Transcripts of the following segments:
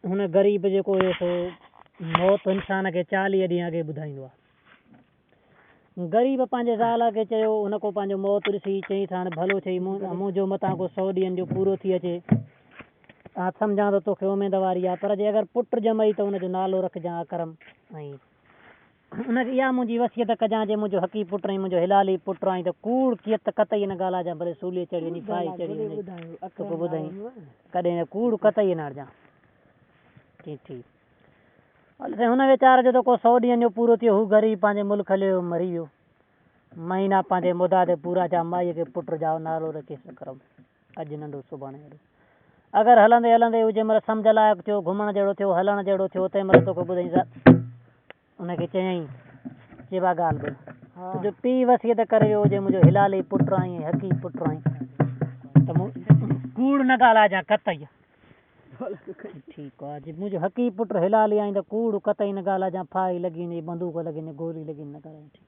हुन ग़रीब जेको हुयो सो मौत इंसान खे 40 ॾींहं अॻे ॿुधाईंदो आहे। ग़रीब पंहिंजे ज़ाल खे चयो, हुन को पंहिंजो मौत ॾिसी चई त हाणे भलो चई मुंहिंजो मतां को 100 ॾींहंनि जो पूरो थी अचे, सम्झां थो तोखे उमेदवारी आहे, पर जे अगरि पुट ॼमई त हुनजो नालो रखजांइ अकरम, ऐं हुनखे इहा मुंहिंजी वसियत कजांइ जे मुंहिंजो हक़ी पुटु ऐं मुंहिंजो हिलाली पुटु आई त कूड़ कियत कतई न ॻाल्हाइजांइ, भले सूलीअ चढ़ी वञी फाई चढ़ी वञे तोखे ॿुधाई कॾहिं कूड़ कतई न हणजांइ। ठीकु हल साईं, हुन वीचारे जो त को 100 ॾींहंनि जो पूरो थियो, हू ग़रीब पंहिंजे मुल्क हलियो मरी वियो। महीना पंहिंजे मुदा ते पूरा थिया, माईअ खे पुट जा नालो रखियसि अकरम, अॼु नंढो सुभाणे वॾो। अगरि हलंदे हलंदे हू जंहिं महिल सम्झ लाइक़ु थियो, घुमण जहिड़ो थियो, हलण जहिड़ो थियो, तंहिं महिल तोखे ॿुधाईं हुनखे चयईं चइबा ॻाल्हि ॿुध, तुंहिंजो पीउ वसियत करे वियो हुजे मुंहिंजो हिलाली पुटु आई हक़ी पुटु आई त कूड़ न ॻाल्हाइजांइ कतई। ठीकु आहे, मुंहिंजो हक़ी पुटु हिलाली आई त कूड़ कतई न ॻाल्हाइजांइ, फाई लॻी वञे, बंदूक लॻी वञे, गोली लॻी न ॻाल्हाइजांइ।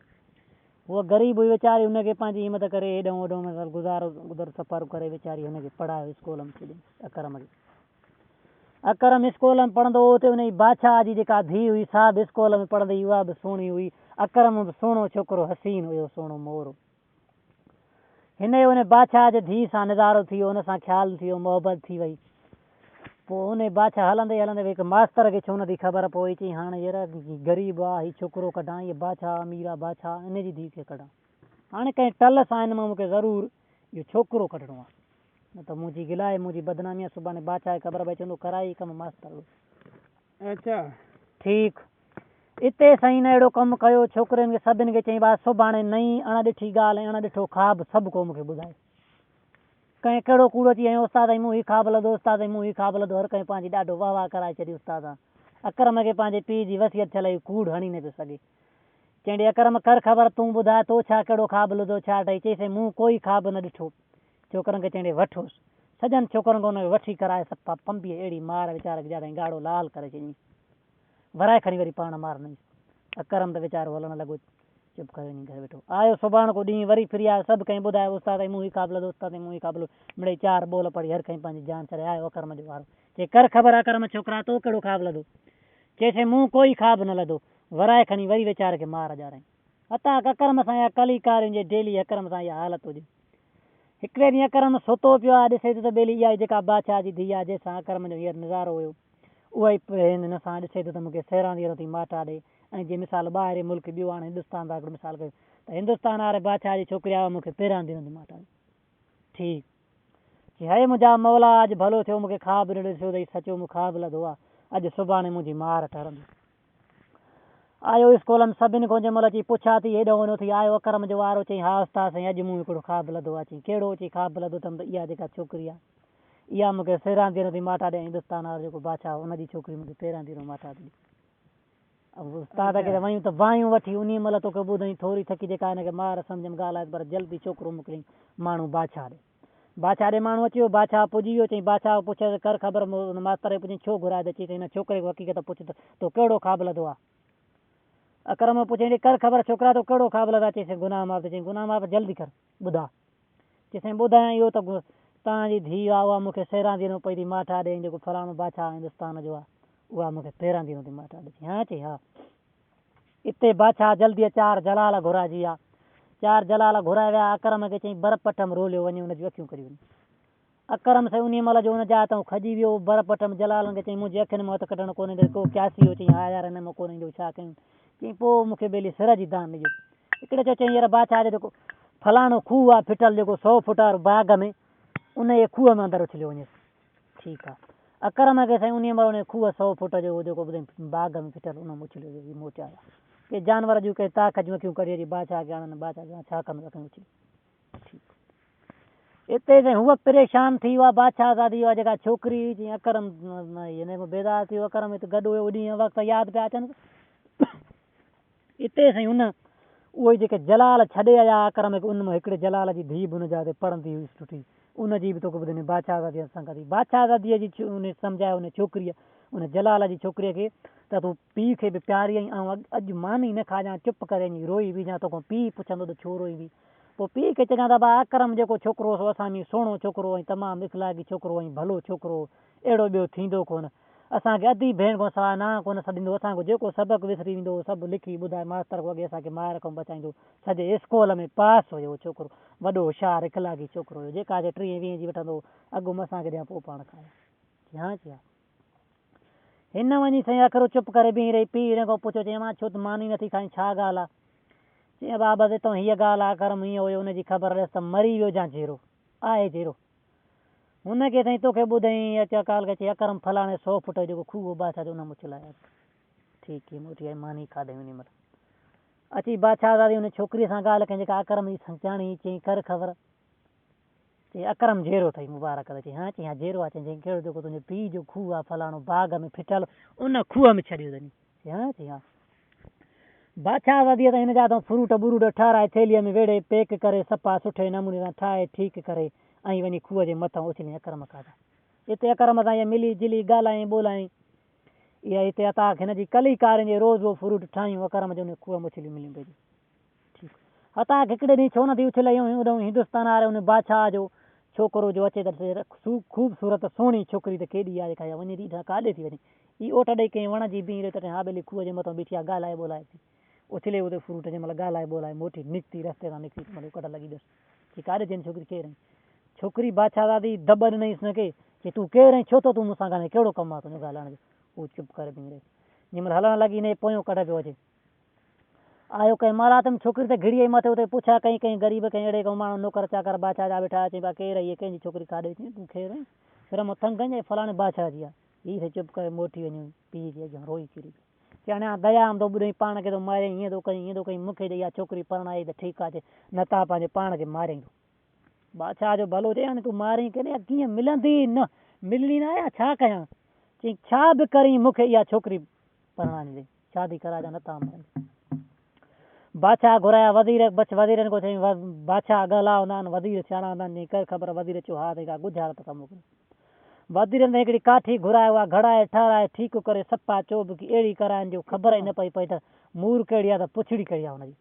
उहा ग़रीब हुई वीचारी, हुनखे पंहिंजी हिमत करे हेॾो होॾो में गुज़ारो गुज़र सफ़र करे वीचारी हुनखे पढ़ायो स्कूल में छॾियईं अकरम खे। अकरम स्कूल में पढ़ंदो हो, हुते हुनजी बादशाह जी जेका धीउ हुई सा बि स्कूल में पढ़ंदी, उहा बि सुहिणी हुई। अकरम बि सुहिणो छोकिरो, हसीन हुयो, सुहिणो मोर। हिन जो हुन बादशाह जे धीउ सां नज़ारो थी वियो, हुन सां ख़्यालु थी वियो, मोहबत थी वई। पोइ हुन बादशाह हलंदे हलंदे हिकु मास्तर खे छो नथी ख़बर पई, चई हाणे यार ग़रीब आहे, हीउ छोकिरो कढां, हीअ बादशाह अमीर आहे बादशाह, हिन जी धीउ खे कढां, हाणे कंहिं टल सां हिन मां मूंखे ज़रूरु इहो छोकिरो कढणो आहे, न त मुंहिंजी गिलाए मुंहिंजी बदनामी आहे, सुभाणे बादशाह खे ख़बर पई चवंदो कराई कमु मास्तर। अच्छा ठीकु, हिते साईं न अहिड़ो कमु कयो, छोकिरियुनि खे सभिनि खे चई बसि सुभाणे नई अणॾिठी ॻाल्हि ऐं अणॾिठो ख़्वाबु सभु को मूंखे ॿुधाए। कंहिं कहिड़ो कूड़ो अची ऐं उस्ताद मूं ही ख़्वाबु लधो, उस्ताद मूं ही ख़्वाबु लधो, हर कंहिं पंहिंजी ॾाढो वाह वाह कराए छॾी उस्ताद सां। अकरम खे पंहिंजे पीउ जी वसियत थियल हुई, कूड़ हणी न पियो सघे। चई अकरम कर ख़बर, तूं ॿुधाए तो छा कहिड़ो ख़्वाबु लधो, छा ठही? चईसि मूं कोई ख़्वाबु न ॾिठो। छोकिरनि खे चई वठोसि, सॼनि छोकिरनि खे हुनखे वठी कराए सफ़ा पंपीअ अहिड़ी मार वीचारे खे ॼाणे ॻाढ़ो लाल करे छॾियईं, वराए खणी वरी पाण मारनई। अकरम त वीचारो हलणु लॻो, चुप करे वञी घरु वेठो। आयो सुभाणे को ॾींहुं वरी फिरी आयो, सभु कंहिं ॿुधायो उस्ताद मूं ही ख़्वाबु लधो, उस्ताद मूं ही ख़्वाबु लधो, मिड़ेई 4 बोल पढ़ी हर कंहिं पंहिंजी जान छॾे आयो अकरम जो वारो। चई कर ख़बर अकरम छोकिरा, तो कहिड़ो ख़्वाबु लधो? चइसि मूं कोई ख़्वाबु न लधो, वराए खणी वरी वीचारे खे मार ॼाराई। हता अकरम सां इहा कलीकार जे डेली अकरम सां इहा हालत हुजे। हिकिड़े ॾींहुं अकरम सुतो पियो आहे, ॾिसे थो त ॿेली इहा जेका बादशाह जी धीउ आहे जंहिंसां अकरम जो हींअर नज़ारो हुयो, उहा ई हिन सां ॾिसे थो त मूंखे सैरांदी थी माता ॾे। ऐं जीअं मिसाल ॿाहिरि मुल्क ॿियो हाणे हिंदुस्तान था मिसाल कयो त हिंदुस्तान वारे बादशाह जी छोकिरी आहे, मूंखे पहिरां दी माता ॾे। ठीकु, हे मुंहिंजा मौला अॼु भलो थियो, मूंखे ख़्वाबु न ॾिसियो अथई, सचो मूं ख़्वाबु लधो आहे, अॼु सुभाणे मुंहिंजी मार ठहंदी। आयो स्कूल में सभिनि खां जंहिं महिल अची पुछा थी, हेॾो होॾो थी आयो अकरम जो वारो। चई हा उस्ताद साईं, अॼु मूं हिकिड़ो ख़्वाबु लधो आहे। चई कहिड़ो? चई ख़्वाबु लधो अथमि त इहा जेका छोकिरी आहे, इहा मूंखे सैरांदी थी माता ॾे, हिंदुस्तान वारो जेको बादशाह हुनजी छोकिरी मूंखे पहिरां दी माता ॾे। उस्ताद खे त वयूं त वायूं वठी, उन महिल तोखे ॿुधाई थोरी थकी जेका हिनखे मार सम्झ में ॻाल्हाए, पर जल्दी छोकिरो मोकिलियईं माण्हू बादशाह ॾे। बादशाह ॾे माण्हू अची वियो, बादशाह पुॼी वियो। चई बादशाह पुछियोसि कर ख़बर, मास्तर खे पुछई छो घुराए? चई हिन छोकिरे खे हक़ीक़त पुछ त तो कहिड़ो ख़्वाबु लधो आहे? अकरम पुछई कर ख़बर छोकिरा, तो कहिड़ो ख़्वाबु लधा? चईसि गुनाह माफ़। चई गुनाह माफ़, जल्दी कर ॿुधा। चईसि ॿुधायां इहो त तव्हांजी धीउ आहे, उहा मूंखे सैरां ॾींहुं पई थी माठा ॾे, जेको फलाणो बादशाह हिंदुस्तान जो आहे, उहा मूंखे पहिरां ॾींहुं थी माठा ॾे। हा चई हा। हिते बादशाह जल्दी 4 जलाल घुराइजी विया। 4 जलाल घुराए विया। अकरम खे चई बर्फ़ में रोलियो वञे, हुनजी अखियूं करी वञे। अकरम सां उन महिल जो हुन जा त खजी वियो, बर्फ़ में जलालनि खे चई मुंहिंजी अखियुनि में हथु कढणु कोन्हे ॾे, को क्यासी हो। चई हा यार हिन में कोन ईंदो, छा कयूं? चई पोइ मूंखे ॿेली सिर जी दान ॾिजो। हिकिड़े चई यार बादशाह जो जेको फलाणो खूह आहे फिटल, जेको 100 फुट बाग़ में, उन जे खूह में अंदरि उछलियो वञे। ठीकु आहे, अकरम खे साईं उन महिल उन खूह 100 फुट जो जेको बाग़ में फिटल, उन में उछलियो वियो, मोटिया के जानवर जूं के ताक़त जूं अखियूं कढी बादशाह खे आणनि, बादशाह छा कंदो अखियूं उछली। ठीकु, हिते साईं हूअ परेशान थी वियो आहे बादशाह सां, थी वियो आहे जेका छोकिरी। जीअं अकरम हिन में बेदार थी वियो, अकरम हिते गॾु हुयो, ॾींहं वक़्तु यादि पिया अचनि। हिते साईं हुन उहे जेके जलाल छॾे आया अकरम खे, उन में हिकिड़े जलाल जी धीउ बि हुनजा पढ़ंदी हुई सुठी, उनजी बि तोखे ॿुधाईंदी बादशाह सां जीअं संगति। बादशाह सां धीअ जी उन सम्झायो उन छोकिरीअ, उन जलाल जी छोकिरीअ खे त तूं पीउ खे बि प्यारी आहीं, ऐं अॼु मानी न खाजांइ, चुप करे वञी रोई बि जा, तोखां पीउ पुछंदो त छो रोई बि। पोइ पीउ खे चङा त भाउ अकरम जेको छोकिरो हो असां में सुहिणो छोकिरो ऐं तमामु इख़लाक़ी छोकिरो ऐं भलो छोकिरो, अहिड़ो ॿियो थींदो कोन। असांखे अधी भेण खां सवाइ ना कोन छॾींदो, असांजो जेको सबक़ु विसरी वेंदो सभु लिखी ॿुधाए मास्तर खां अॻे असांखे मार खां बचाईंदो। सॼे स्कूल में पास हुयो उहो छोकिरो, वॾो होशियारु इख़लाक़ी छोकिरो हुयो, जेका जे 30-20 जी वठंदो अॻु में असांखे ॾियां पोइ पाण खाए। हा जी हा। हिन वञी साईं आख़िर चुप करे बीही रही, पीउ हिन खां पुछियो, चई मां छो त मानी नथी खाई, छा ॻाल्हि आहे? चई बाबा हितां हीअ ॻाल्हि आहे, करम हीअं हुयो, हुनजी ख़बर ॾियसि त मरी वियो या जहिड़ो आहे जहिड़ो। हुनखे साईं तोखे ॿुधाई अचा काल के चई अकरम फलाणे 100 फुट जेको खूह बादशाह जो उन मुछलाया। ठीकु आहे मोटी आई मानी खाधई उन महिल अची बादशाह दादी हुन छोकिरीअ सां ॻाल्हि कई जेका अकरम जी संचाणी, चई कर ख़बर। चई अकरम जहिड़ो अथई मुबारक। चई हा, चई हा जहिड़ो आहे। चई कहिड़ो? जेको तुंहिंजे पीउ जो खूह आहे फलाणो बाग़ में फिटियल उन खूह में छॾियो अथई। चई हा, चई हा। बादशाह दादीअ त हिन जा त फ्रूट ब्रूट ठाराए थेलीअ में वेड़े पैक करे सफ़ा सुठे नमूने सां ठाहे ठीकु करे ऐं वञी खूह जे मथां उछली अकरम खाधा। हिते अकरम सां इहा मिली जुली ॻाल्हाई ॿोलाई, इहा हिते अता हिन जी कली कारनि जे रोज़ फ्रूट ठाहियूं अकरम जो खूह में उछली मिली पई। ठीकु हता हिकिड़े ॾींहुं छो नथी उछलायूं, होॾो हिंदुस्तान वारे हुन बादशाह जो छोकिरो जो अचे त ख़ूबसूरत सुहिणी छोकिरी त केॾी आहे जेका वञी थी काॾे थी वञे, ही ओट ॾेई कंहिं वण जी बीह रही त हा भली खूह जे मथां बीठी आहे ॻाल्हाए ॿोलाए थी उछले उते फ्रूट जंहिं महिल ॻाल्हाए ॿोलाए मोटी निकिती रस्ते तां निकिती मतलब कट लॻी ॾिस की काॾे थियनि छोकिरी केरु? छोकिरी बादशाह दादी दॿ ॾिनईसि हुनखे की तूं केरु आहीं, छो थो तूं मूंसां ॻाल्हाए, कहिड़ो कमु आहे तुंहिंजो ॻाल्हाइण जो? उहो चुप करे बीह रही। जंहिं महिल हलणु लॻी हिन पोयों कढ पियो अचे, आयो कंहिं महारात में छोकिरी त घिड़ी आई मथे उते पुछा कई कई ग़रीब कई अहिड़े कई माण्हू नौकर चाकर बादशाह जा वेठा चई केरु आहे कंहिंजी छोकिरी काॾे थी तूं केरु आहीं? फिर मां थंग कई फलाणे बादशाह जी आहे। हीअ चुप करे मोटी वञी पीउ जे अॻियां रोई किरी चई हाणे दया थो ॿुधई पाण खे थो मारे हीअं थो कई हीअं थो कई मूंखे इहा छोकिरी परणाई त ठीकु आहे न त पंहिंजे पाण खे मारींदो। बादशाह जो भलो चई हाणे तूं मारी केॾे कीअं मिलंदी न मिलणी न आहे छा कयां? चई छा बि करी मूंखे इहा छोकिरी परणाइणी अथई, शादी कराइजा न था मारी। बादशाह घुराया वज़ीर वज़ीरनि खां चई बादशाह ॻाल्हा हूंदा आहिनि वज़ीर सियाणा हूंदा आहिनि कर ख़बर वज़ीर चयो हा त गुज़ारत कमु मोकिलियो। वज़ीरनि में हिकिड़ी काठी घुरायो आहे घड़ाए ठाराए ठीकु करे सफ़ा चोब की अहिड़ी कराइनि जो ख़बर ई न पई पई त मूर कहिड़ी आहे त पुछड़ी कहिड़ी आहे हुनजी।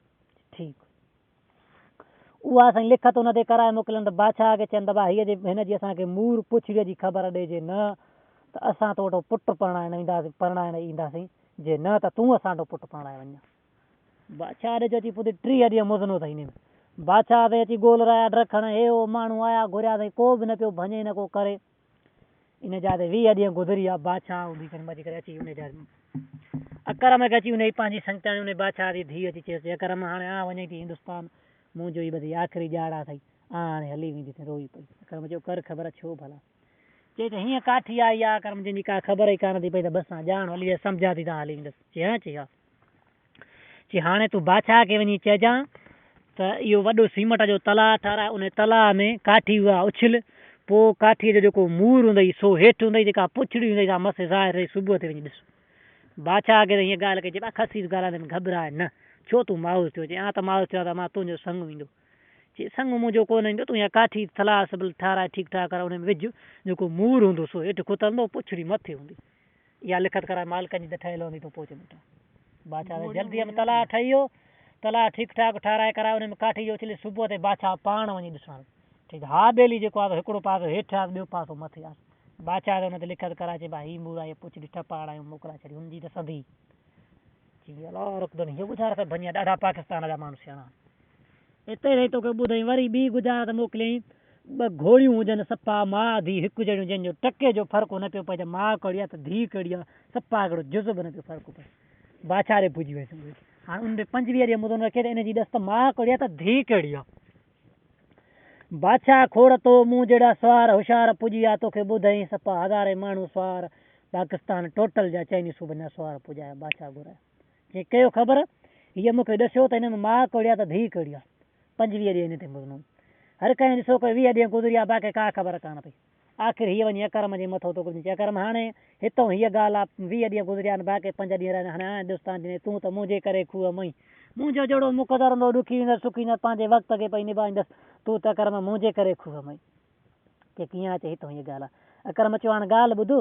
ठीकु उहा असांजी लिखत हुन ते कराए मोकिलनि त बादशाह खे चवनि त भाउ हीअ जे हिन जी असांखे मूर पुछड़ीअ जी ख़बर ॾिजे न त असां तो वटि पुटु परणाइण ईंदासीं, जे न त तूं असां वटि पुटु परणाए वञ। बादशाह ॾे अची पुछे 30 ॾींहं मुज़नो अथई हिन में। बादशाह ते अची गोल रहिया ड्रखण हे हो माण्हू आया घुरिया अथई को बि न पियो भञे न को करे। इन जा ते 20 ॾींहं गुज़री विया। बादशाह हूंदी मची करे अची हुन जा अकरम खे अची हुन पंहिंजी संचाणी हुन बादशाह जी धीउ अची चएसि अकरम हाणे वञे थी हिंदुस्तान, मुंहिंजो ई बसि आख़िरी ॼाड़ा अथई हाणे हली वेंदी रोई पई। अकरम चयो कर ख़बर छो भला? चई त हीअं काठी आई आहे अकरम जंहिंजी का ख़बर ई कान थी पई त बसि ॼाण हली सम्झा थी तव्हां हली वेंदसि। चई हा, चई हा। चई हाणे तूं बादशाह खे वञी चइजां त इहो वॾो सीमट जो तलाउ ठाराए उन तलाउ में काठी उहा उछल पोइ काठीअ जो जेको मूर हूंदई सो हेठि हूंदई जेका पुछड़ी हूंदई सा मथे ज़ाहिर रही सुबुह ते वञी ॾिस। बादशाह खे त हीअं ॻाल्हि कई चइबा खसी ॻाल्हि घबराए न छो तूं माउस थियो? चई हा त माउस थियो आहे त मां तुंहिंजो संग वेंदो। चई संग मुंहिंजो कोन ईंदो, तूं इहा काठी तलाउ सभु ठाराए ठीकु ठाक कर हुन में विझ जेको मूर हूंदो सो हेठि खुतंदो पुछड़ी मथे हूंदी। इहा लिखत कराए मालिकनि जी त ठहियल हूंदी तूं पहुचे बेटा। बादशाह जल्दीअ में तलाउ ठही वियो, तलाउ ठीकु ठाक ठाराए कराए हुन में काठी जो उछले सुबुह ते बादशाह पाण वञी ॾिसणु ठीकु हा ॿेली जेको आहे हिकिड़ो पासो हेठि आहे ॿियो पासो मथे आहे। बादशाह हुन ते लिखत कराए चइबा हीअ मूर आहे पुछड़ी ठपाड़ायूं मोकिलाए छॾी हुनजी त सदी। चई अलाह रखंदो हीअ गुज़ारत भञी ॾाढा पाकिस्तान जा माण्हू सियाणा। हिते रही तोखे ॿुधाई वरी ॿी गुज़ारत मोकिलियईं 2 घोड़ियूं हुजनि सफ़ा माउ धीउ हिकु जहिड़ियूं जंहिंजो टके जो फ़र्क़ु न पियो पए त माउ कहिड़ी आहे त धीउ कहिड़ी आहे सफ़ा हिकिड़ो जुज़ बि न पियो फ़र्क़ु पए। बादशाह ॾे पुॼी वियसि हाणे उन 25 ॾींहं मुदो रखे त हिनजी ॾस त माउ कहिड़ी आहे त धीउ कहिड़ी आहे। बादशाह खोड़ तो मूं जहिड़ा सुवार होशियार पुॼी आहे तोखे ॿुधाई सफ़ा हज़ारे माण्हू सुवार पाकिस्तान टोटल जा चइनी सूबनि जा सुवार पुॼाया बादशाह घुराया। चई कयो ख़बर हीअ मूंखे ॾसियो त हिन में माउ कहिड़ी आहे त धीउ कहिड़ी आहे। 25 ॾींहं हिन ते मुज़नो हर कंहिं ॾिसो कोई 20 ॾींहं गुज़री आहे बाक़ी का ख़बर कान पई। आख़िर हीअ वञी अकरम जे मथो थो चई अकरम हाणे हितां हीअ ॻाल्हि आहे 20 ॾींहं गुज़रिया आहिनि बाक़ी 5 ॾींहं रहिया हाणे हिंदुस्तान जी तूं त मुंहिंजे करे खूह मई मुंहिंजो जहिड़ो मुक़दर हूंदो ॾुखी वेंदसि सुखी वेंदसि पंहिंजे वक़्त खे पई निभाईंदसि तूं त अकरम मुंहिंजे करे खूह मई। की कीअं अचे हितां हीअ ॻाल्हि आहे। अकरम चयो हाणे ॻाल्हि ॿुध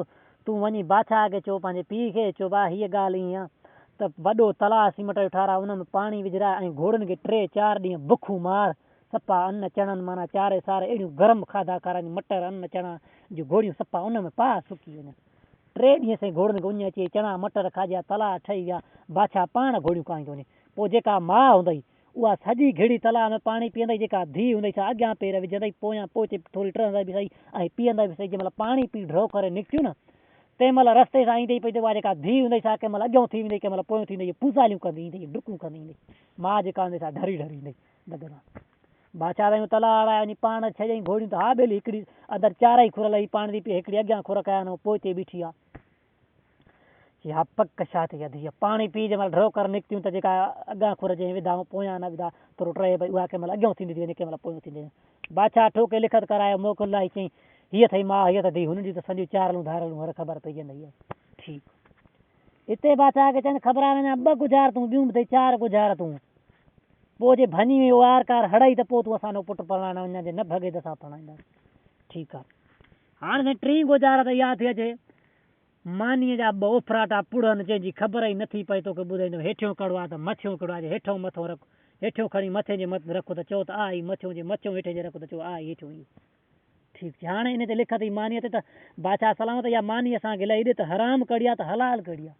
तूं वञी बादशाह खे चओ पंहिंजे पीउ खे चओ भाउ हीअ ॻाल्हि ईअं आहे त वॾो तलाउ सीमट जो ठाराए उन में पाणी विझराए ऐं घोड़नि खे 3-4 ॾींहं बुखूं मार सफ़ा अन्न चणनि माना चारे सारे अहिड़ियूं गरम खाधा खाराइनि मटर अन्न चणा जो घोड़ियूं सफ़ा उन में पा सुकी वञनि। 3 ॾींहं साईं घोड़नि खे उञ अची चणा मटर खाइजा तलाउ ठही विया बादशाह पाण घोड़ियूं काईंदो वञे पोइ जेका माउ हूंदई उहा सॼी घिड़ी तलाउ में पाणी पीअंदई जेका धीउ हूंदई छा अॻियां पेर विझंदई पोयां पोइ थोरी टहंदा बि सही ऐं पीअंदा बि सही जंहिं महिल पाणी पी ड्रो करे निकितियूं न तंहिं महिल रस्ते सां ईंदई पई त उहा जेका धीउ हूंदई छा कंहिं महिल अॻियां थी वेंदई कंहिं महिल पोयां थी वेंदई पूसालियूं कंदी ईंदई डुकूं कंदी ईंदई माउ जेका हूंदई छा ढरी ढरी ईंदई दगना बादशाह ताईं तलाउ हलाए वञी पाण छॾियईं घोड़ियूं त हा ॿेली हिकिड़ी अदर चारई खुर लही पाणी थी पी हिकिड़ी अॻियां खुर कया न पोइ ते बीठी आहे हा पक छा थी धीअ पाणी पी जंहिं महिल ड्रो करे निकितियूं त जेका अॻियां खुर जंहिं विधा पोयां न विधा थोरो टहे भई उहा कंहिं महिल अॻियां थींदी थी वञे कंहिं महिल पोयां थींदी वञे बादशाह ठोके लिखत करायो मोकिल लाइ चई हीअ अथई मां हीअ त धीउ हुन जी त सॼियूं चारलूं धारलूं हर ख़बर पइजंदी आहे ठीकु हिते बादशाह खे चवनि ख़बर आहे वञा 2 गुज़ारतूं ॿियूं बि अथई 4 गुज़ारतूं पोइ जे भञी वियो वार कार हड़ई त पोइ तूं असांजो पुटु पढ़ाइण वञे न भॻे त असां पढ़ाईंदासीं ठीकु आहे हाणे साईं 3 गुज़ार त इहा थी अचे मानीअ जा 2 उफराटा पुड़नि जंहिंजी ख़बर ई नथी पए तोखे ॿुधाईंदो हेठियों कड़ो आहे त मथियों कड़ो आहे हेठों मथो रख हेठियों खणी मथे जे मथे रखो त चओ त आई मथियों जे मथियों हेठे जे रखो त चओ आई हेठियों ई ठीकु हाणे इन ते लिखत ई मानीअ ते त बादशाह सलामत इहा मानी असांखे इलाही ॾे त हराम कड़ी आहे त हलाल कड़ी आहे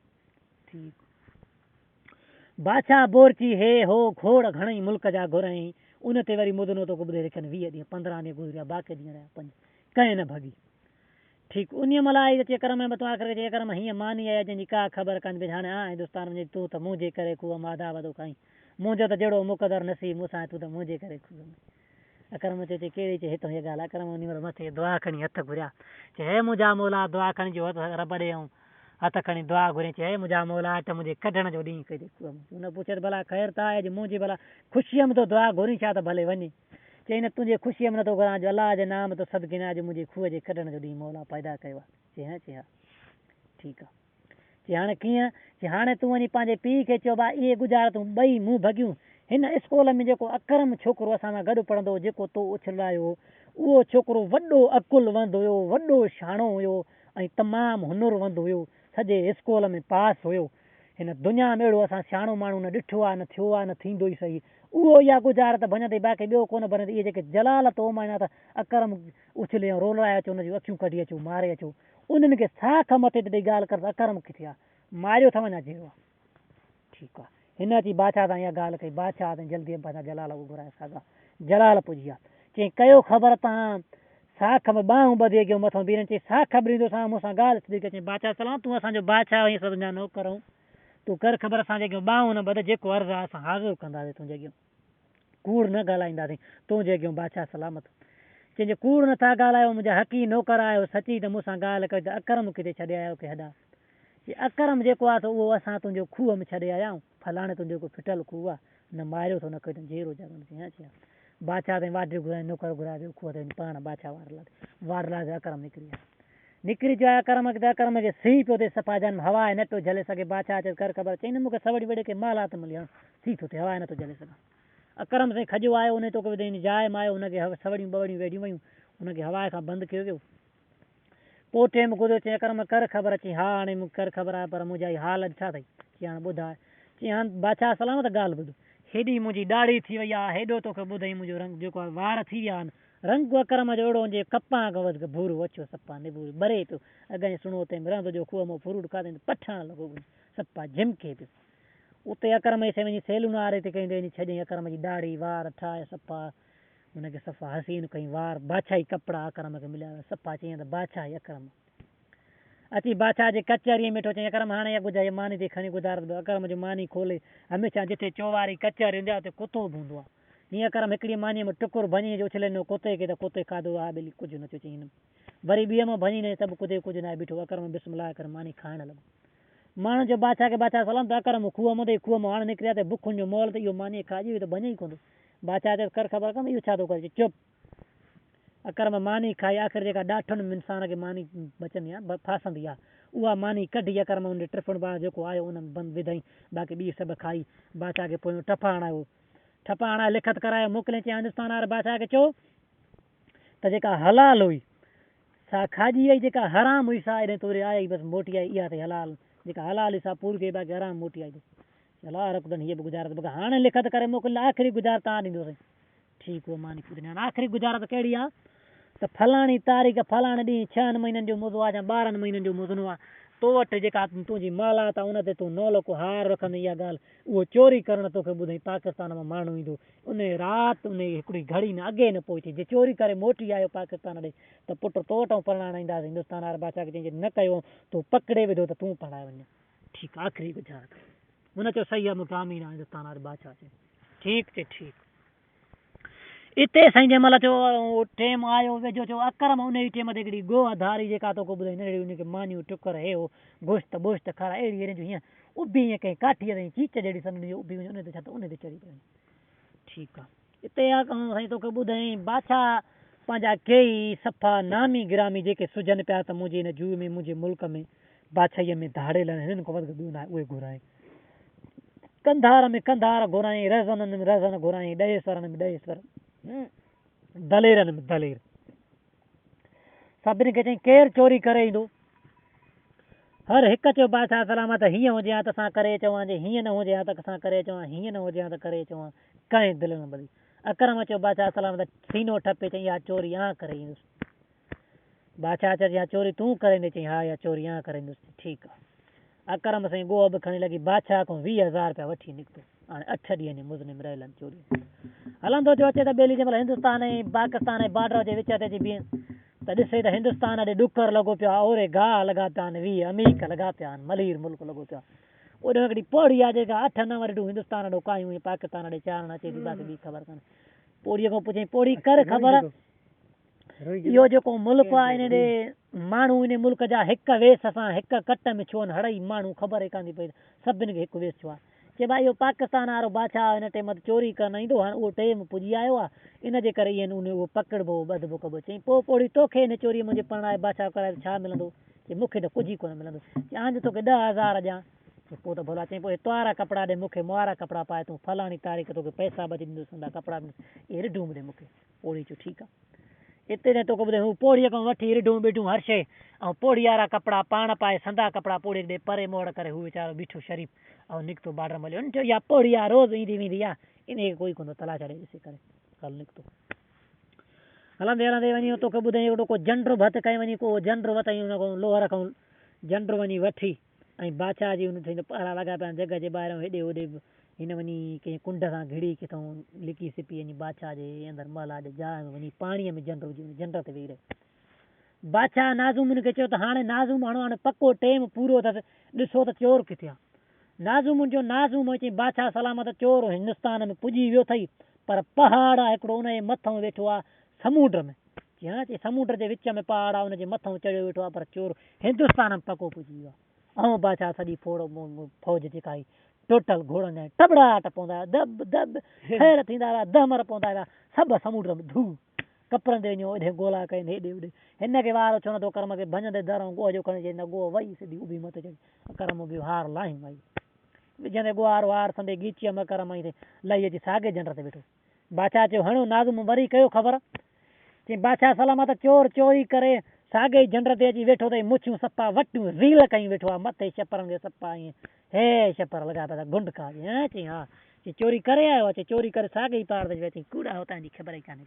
ठीकु बादशाह बोरची हे हो घोड़ घणई मुल्क जा घुरई उन ते वरी मुदनो तोखे ॿुधाए रखनि 20 ॾींहं 15 ॾींहं गुज़रिया बाक़ी ॾींहं रहिया 5 कंहिं न भॻी ठीकु उन महिल आई चकर में बतो आख़िर चकर में हीअं मानी आहे जंहिंजी का ख़बर कान भई हाणे हा हिंदुस्तान में तूं त मुंहिंजे करे खूह मादा वधो खाई मुंहिंजो त जहिड़ो मुक़दर नसीब मूंसां तूं त मुंहिंजे करे खूह में अकरम चए कहिड़ी चए हितां हीअ ॻाल्हि अकरम उन महिल मथे दुआ खणी हथ घुरिया चए हे मुंहिंजा मौला दुआ खणी जो रब ॾे ऐं हथ खणी दुआ घुरे चए हे मुंहिंजा मौला त मुंहिंजे कढण जो ॾींहुं कई खूह में हुन पुछे भला ख़ैर त आहे मुंहिंजी भला ख़ुशीअ में तो दुआ घुरी छा त भले वञे चई न तुंहिंजे ख़ुशीअ में नथो घुरां जो अलाह जे नाम तो सदके न अॼु मुंहिंजे खूह जे कढण जो ॾींहुं मौला पैदा कयो आहे चए हा ठीकु आहे चई हाणे कीअं चई हाणे तूं वञी पंहिंजे पीउ खे चयो भाउ इहे गुज़ारतूं ॿई मूं भॻियूं हिन स्कूल में जेको अकरम छोकिरो असां सां गॾु पढ़ंदो हो जेको तो उछलायो उहो छोकिरो वॾो अकुलवंद हुयो वॾो शाणो हुयो ऐं तमामु हुनुरवंद हुयो सॼे स्कूल में पास हुयो हिन दुनिया में अहिड़ो असां सियाणो माण्हू न ॾिठो आहे न थियो आहे न थींदो ई सही उहो इहा गुज़ार त भञंदे बाक़ी ॿियो कोन भञंदे इहे जेके जलाल तो माना त अकरम उछले ऐं रोलाए अचो हुनजूं अखियूं कढी अचो मारे अचो उन्हनि खे साख मथे ते ॾेई ॻाल्हि कर त अकरम किथे आहे मारियो अथव अञा जहिड़ो आहे ठीकु आहे हिन अची बादशाह तां इहा ॻाल्हि कई बादशाह ताईं जल्दी पंहिंजा जलाल घुराए साॻा जलाल पुॼी विया चई कयो ख़बर तव्हां साख में ॿाहूं ॿधे कयो मथां बीहनि चई साख ख़बर ईंदो सां मूंसां ॻाल्हि थी चई बादशाह सलाम तूं असांजो बादशाह आहीं असां तुंहिंजा नौकर आहियूं तूं कर ख़बर असांजे अॻियां ॿाहूं न ॿध जेको अर्ज़ु आहे असां हाज़िर कंदासीं तुंहिंजे अॻियां कूड़ न ॻाल्हाईंदासीं तुंहिंजे अॻियां बादशाह सलामत चइजे कूड़ नथा ॻाल्हायो मुंहिंजा हक़ी नौकर आहियो सची त मूंसां ॻाल्हि कयो त अकरम किथे छॾे आयो की हेॾा अकरम जेको आहे त उहो असां तुंहिंजो खूह में छॾे आया आहियूं फलाणे तुंहिंजो जेको फिटल खूह आहे न मारियो थो न कयो जहिड़ो जॻह चई बादशाह ताईं वाढियूं घुराए नौकर घुराए खूह ते पाण बादशाह वार लाइ अकरम निकिरी विया निकिरी चयो अकरम खे सी पियो थिए सफ़ा जन हवा न पियो झले सघे बादशाह चए कर ख़बर चई न मूंखे सवड़ी वॾे खे मालात मिली हाणे थी थो थिए हवा नथो झले सघां अकरम साईं खजो आयो उन तोखे ॿुधाईं जाइ में आयो हुनखे सवड़ियूं ॿवड़ियूं वेठियूं वयूं हुनखे हवा खां बंदि कयो वियो पोइ टेम गुज़रियो चई अकरम कर ख़बर अची हा हाणे मूंखे कर ख़बर आहे पर मुंहिंजा ई हाल छा अथई चई हाणे ॿुधाए चई हाणे बादशाह सलामत ॻाल्हि ॿुध हेॾी मुंहिंजी ॾाढ़ी थी वई आहे हेॾो तोखे ॿुधाई मुंहिंजो रंग जेको आहे वार थी विया आहिनि रंग अकरम जो अहिड़ो हुजे कपां खां वधीक भूरो अचो सफ़ा निबूर बरे पियो अॻे सुणो ते रंग जो खूह मां फ्रूट खाधईं पठण लॻो सफ़ा झिमके पियो उते अकरम जे वञी सैलून वारे ते कई वञी छॾियईं अकरम जी ॾाढ़ी वार ठाहे सफ़ा हुनखे सफ़ा हसीन कई वार बादशाही कपिड़ा अकरम खे मिलिया सफ़ा चई त बादशाह अकरम अची बादशाह जे कचहरीअ में वेठो चई अकरम हाणे इहा गुज़ारे मानी ते खणी गुज़ार अकरम जो मानी खोले हमेशह जिते चौवारी कचहरी हूंदी आहे उते कुतो बि हूंदो आहे हीअं अकरम हिकिड़ी मानीअ में टुकुर भञी जो उछले ॾिनो कुते खे त कुते खाधो आहे ॿिली कुझु न थियो चई हिन वरी ॿिए में भञी न सभु कुझु न आहे बीठो अकरम बिस्मिल्लाह करे मानी खाइण लॻो माण्हू जो बादशाह खे बादशाह सलाम त अकरम खूह मां हाणे निकिरी आहे त बुखुनि जो मोल त इहो मानी खाइजी त भञे ई कोन बादशाह चयो कर ख़बर कोन इहो छा थो करे चुप अकरम मानी खाई आख़िर जेका ॾाठनि इंसान खे मानी बचंदी आहे फासंदी आहे उहा मानी कढी अकरम हुन टिफिन ॿार जेको आयो उन में बंदि विधई बाक़ी ॿी सभु खाई बादशाह खे पोइ ठपा हणायो ठपा हणाए लिखत कराए मोकिले चई हिंदुस्तान वारे बादशाह खे चओ त जेका हलाल हुई सा खाॼी वई जेका हराम हुई सा हेॾे तोरे आई बसि मोटी आई इहा अथई हलाल जेका हलाल हुई सा पूरी कई बाक़ी हराम मोटी आई अलाह रखंदनि हीअ बि गुज़ारत बग़ैर हाणे लिखत करे मोकिल आख़िरी गुज़ार तव्हां ॾींदोसीं ठीकु आहे मानी पूरी हाणे आख़िरी गुज़ारत कहिड़ी आहे त फलाणी तारीख़ फलाणे ॾींहुं 6 महीननि जो मुज़ो आहे या 12 महीननि जो मुज़नो आहे तो वटि जेका तुंहिंजी मालात आहे उन ते तूं नौलो को हार रखंदे इहा ॻाल्हि उहो चोरी करणु तोखे ॿुधाई पाकिस्तान मां माण्हू ईंदो उन राति उन हिकिड़ी घड़ी न अॻे न पहुचे जे चोरी करे मोटी आयो पाकिस्तान ॾे त पुटु तो वटां परणाइण ईंदासीं हिंदुस्तान वारे बादशाह खे चई न कयो तूं पकिड़े विधो त तूं पढ़ाए वञे ठीकु आहे आख़िरी गुज़ार हुन चयो सही आहे मूंखे आमीन आहे हिंदुस्तान वारे बादशाह चई ठीकु चई ठीकु इते साईं जंहिं महिल चयो टेम आयो वेझो चयो अकरम उन ई टेम ते हिकिड़ी गोआ धारी जेका तोखे ॿुधाई नंढड़ी उनखे मानियूं टुकर हे हो गोश्त बोश्त खाराए अहिड़ी अहिड़ी हीअं उभी ईअं कंहिं काठीअ ताईं चीच जहिड़ी सन्हड़ी उभी वञे उन ते छा त उन ते चढ़ी पई ठीकु आहे हिते आहे साईं तोखे ॿुधाई बादशाह पंहिंजा कई सफ़ा नामी गिरामी जेके सुजनि पिया त मुंहिंजे हिन जूअ में मुंहिंजे मुल्क में बादशाहीअ में धाड़ेल हिननि खां वधीक ॿियो न आहे उहे घुराए कंधार में कंधार घुराई रज़ननि में रज़न घुराई ॾहेसरनि में ॾहेसर दलेरनि में दलेर सभिनी खे चई केरु चोरी करे ईंदो हर हिकु चयो बादशाह सलामत हीअं हुजे हा त असां करे चवां जे हीअं न हुजे हा त असां करे चवां हीअं न हुजे हा त करे चवां कंहिं दिलि न ॿधी अकरम चयो बादशाह सलामत सीनो ठपे चई इहा चोरी आं करे ईंदुसि बादशाह चयो इहा चोरी तूं करे ईंदे चई हा इहा चोरी आं करे ईंदुसि ठीकु आहे अकरम साईं गोअ बि खणी लॻी बादशाह खां 20,000 रुपया वठी निकितो हाणे 8 ॾींहंनि मुज़िम रहियल आहिनि चोरी हलंदो जो अचे त ॿेली जंहिं महिल हिंदुस्तान ऐं पाकिस्तान ऐं बॉर्डर जे विच ते अची बीहे त ॾिसे त हिंदुस्तान ॾे ॾुकर लॻो पियो आहे ओरे गाह लॻा पिया आहिनि 20 अमीक लॻा पिया आहिनि मलीर मुल्क लॻो पियो आहे ओॾे हिकिड़ी पौड़ी आहे जेका 8-9 ॾिठूं हिंदुस्तान ॾो कायूं पाकिस्तान ॾे चाढ़णु अचे थी बाक़ी ॿी ख़बर कान्हे पौड़ीअ खां पुछई पौड़ी कर ख़बर इहो जेको मुल्क आहे इन ॾे माण्हू इन मुल्क जा हिकु वेस सां हिकु कट में छो हड़ई माण्हू ख़बर ई कान थी पई सभिनी खे हिकु वेस थियो आहे चए भाई इहो पाकिस्तान वारो बादशाह हिन टाइम ते चोरी करणु ईंदो हाणे उहो टाइम पुॼी आयो आहे इन जे करे ईअं उन उहो पकिड़िबो ॿधबो कबो चई पोइ पौड़ी तोखे हिन चोरी मुंहिंजे परणाए बादशाह कराए छा मिलंदो चई मूंखे त कुझु ई कोन मिलंदो चई हाणे तोखे 10,000 ॾियां पोइ त भला चई पोइ तुआरा कपिड़ा ॾे मूंखे मुआरा कपिड़ा पाए तूं फलाणी तारीख़ तोखे पैसा बची ॾींदुसि कपिड़ा इहे रिढूं ॾे मूंखे पौड़ी चयो ठीकु आहे हिते न तोखे ॿुधाए हू पौड़ीअ खां वठी रिढूं बिढूं हर शइ ऐं पौड़ी वारा कपिड़ा पाण पाए संदा कपिड़ा पौड़ी ॾे परे मोड़ करे हू वीचारो बीठो शरीफ़ ऐं निकितो बार्डर मलियो चयो इहा पौड़ी आहे रोज़ु ईंदी वेंदी आहे इन खे कोई कोन तलाश ॾे ॾिसी करे हल निकितो हलंदे हलंदे वञी तोखे ॿुधाई हिकिड़ो को झंडो भत कई वञी को झंडो वताई हुन खां लोहर खां झंडो वञी वठी ऐं बादशाह जी हुन थी पारा लॻा पिया जॻह जे ॿाहिरां हेॾे होॾे हिन वञी कंहिं कुंड सां घिड़ी किथां लिकी सिपी वञी बादशाह जे अंदरि महला जे जाइ में वञी पाणीअ में झंडो विझी झंड ते वेही रहे बादशाह नाज़ुम खे चयो त हाणे नाज़ुम हाणे पको टेम पूरो अथसि ॾिसो त चोर किथे आहे नाज़ुम जो नाज़ुम चई बादशाह सलामत चोर हिंदुस्तान में पुॼी वियो अथई पर पहाड़ आहे हिकिड़ो उनजे मथां वेठो आहे समुंड में चई समुंड जे विच में पहाड़ आहे हुनजे मथां चढ़ियो वेठो आहे पर चोर हिंदुस्तान में पको पुॼी वियो आहे ऐं बादशाह सॼी फौज जेका आई टोटल घोड़नि जा टबड़ाट पवंदा हुआ दब दब फेर थींदा हुआ दमर पवंदा हुआ सभु समुंड में धू कपिड़नि ते वञो हेॾे ॻोल्हा कनि हेॾे होॾे हिन खे वार छो नथो कर्म खे भञंदे दर ऐं गोह जो खणी चई न गोह वई सिधी उभी मथे चढ़ी कर्म बि हार लाही वई विझंदे गुआर वार संदे गीचीअ में कर्म आई लही अची साॻे झंड ते वेठो बादशाह चयो हणो नाज़ुम वरी कयो ख़बर चई बादशाह सलामत चोर चोरी करे साॻे ई झंड ते अची वेठो अथई मुछियूं सफ़ा वटियूं रील कयूं वेठो आहे मथे छपरनि खे सफ़ा ईअं हे छपर लॻा पिया गुंड खा चई हा चई चोरी करे आयो आहे चई चोरी करे साॻे ई पार ते वेठी कूड़ा हुतां जी ख़बर ई कान्हे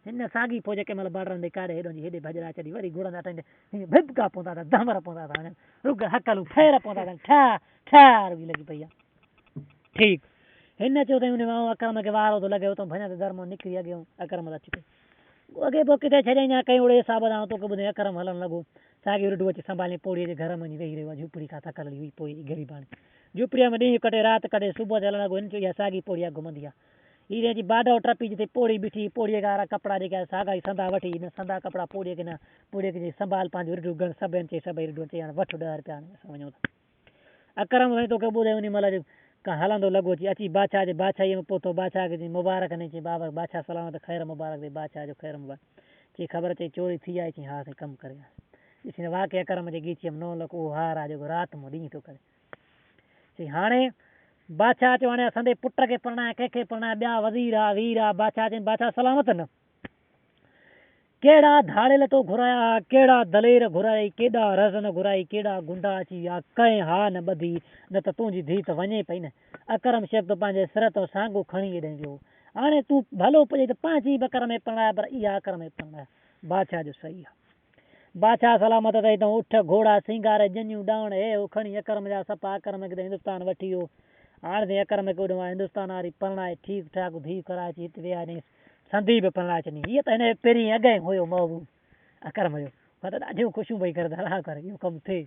हिन साॻी फौज कंहिं महिल बार्डरनि ते काॾे हेॾो हेॾे भॼड़ा चढ़ी वरी घोड़नि अटाईंदे हीअं भिबका पवंदा था दमर पवंदा था रुग हकलूं फेर पवंदा था ठा ठा रुगी लॻी पई आहे ठीकु हिन चयो अथई हुन अकरम खे वारो थो लॻे उतां भञा ते दर निकिरी अॻियां अकरम अची पियो अॻे पोइ किथे छॾियईं या कई ओड़े हिसाब सां तोखे ॿुधाई अकरम हलणु लॻो साॻी रुडू अची संभाले पौड़ीअ जे घर में वञी वेही रहियो आहे झूपड़ी खां थकल हुई पोइ ग़रीब हाणे झूपड़ीअ में ॾींहुं कटे राति कटे सुबुह जो हलणु लॻो हिन चयो इहा साॻी पौड़ी आहे घुमंदी आहे हीअ जी बाडो टपी जिते पौड़ी बीठी पौड़ीअ वारा कपिड़ा जेके साॻा ई संदा वठी हिन संदा कपिड़ा पौड़ीअ खे न पौड़ीअ खे संभाल पंहिंजो रिडू गण सभु आहिनि चई सभई रिडू चई हाणे वठि 10 रुपया असां वञूं था अकरम साईं तोखे ॿुधाई उन महिल का हलंदो लॻो चई अची बादशाह जे बादशाहीअ में पहुतो बादशाह खे चई मुबारक न चई बाबा बादशाह सलामत ख़ैर मुबारक दे बादशाह जो ख़ैर मुबारक चई ख़बर चई चोरी थी आहे चई हा साईं कमु करे ॾिसी वाक़ई अकरम जे गीचीअ में 9 लख उहो हार आहे जेको राति में ॾींहुं थो करे चई हाणे बादशाह चयो हाणे असांजे पुट खे परणाए कंहिंखे परणाए ॿिया वज़ीर आहे वीर आहे बादशाह चई बादशाह सलामत न कहिड़ा धाड़ेल तो घुराया कहिड़ा दलेर घुराई केॾा रज़न घुराई कहिड़ा गुंडा अची विया कंहिं हा न ॿधी न त तुंहिंजी धीउ त वञे पई न अकरम शेख त पंहिंजे सिर तो साॻो खणी हेॾे वियो हाणे तूं भलो पुॼे त 5 बकर में परणाए पर इहा अकर में परणाए बादशाह जो सही आहे बादशाह सलामत अथई तो उठ घोड़ा सिंगार जनियूं डावण हे हो खणी अकरम जा सपा अकरम किथे हिंदुस्तान वठी वियो हाणे ते अकरम खे ओॾो हिंदुस्तान वारी परणाए ठीकु ठाक धीउ कराए अची हिते विया संधी बि परणाए छॾी हीअ त हिन पहिरीं अॻे हुयो महबूब अकरम जो पर ॾाढियूं ख़ुशियूं पई करे हला करे इहो कमु थिए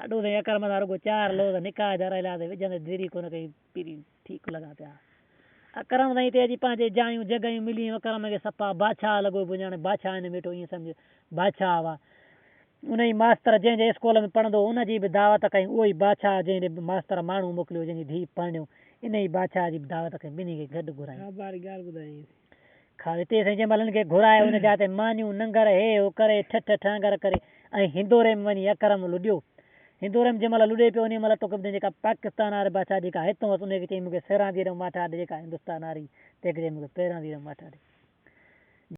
ॾाढो अथई अकरम सां रुॻो 4 लोग निकाह जा रहिया विझंदे देरी कोन कई पहिरीं ठीकु लॻा पिया अकरम साईं ते अॼु पंहिंजे जायूं जॻहियूं मिलियूं अकरम खे सफ़ा बादशाह लॻो पियो ॼाणे बादशाह हिन वेठो ईअं सम्झ बादशाह हुआ उन ई मास्तर जंहिंजे स्कूल में पढ़ंदो हुनजी बि दावत कई उहो ई बादशाह जंहिंजे मास्तर माण्हू मोकिलियो जंहिंजी धीउ पढ़णियो इन ई बादशाह जी दावत कई ॿिन्ही खे गॾु घुराई ॻाल्हि ॿुधाई हिते साईं जंहिं महिल हिन खे घुराए हुन जा ते मानियूं नंगर हे हो करे ठठ ठंगर करे ऐं हिंदोरे में वञी अकरम लुॾियो हिंदोरे में जंहिं महिल लुॾे पियो उन महिल तोखे जेका पाकिस्तान वारे बादशाह जेका हितां हुनखे चई मूंखे 13 माठा ॾे जेका हिंदुस्तान वारी तंहिंखे चई मूंखे 13 माठा ॾे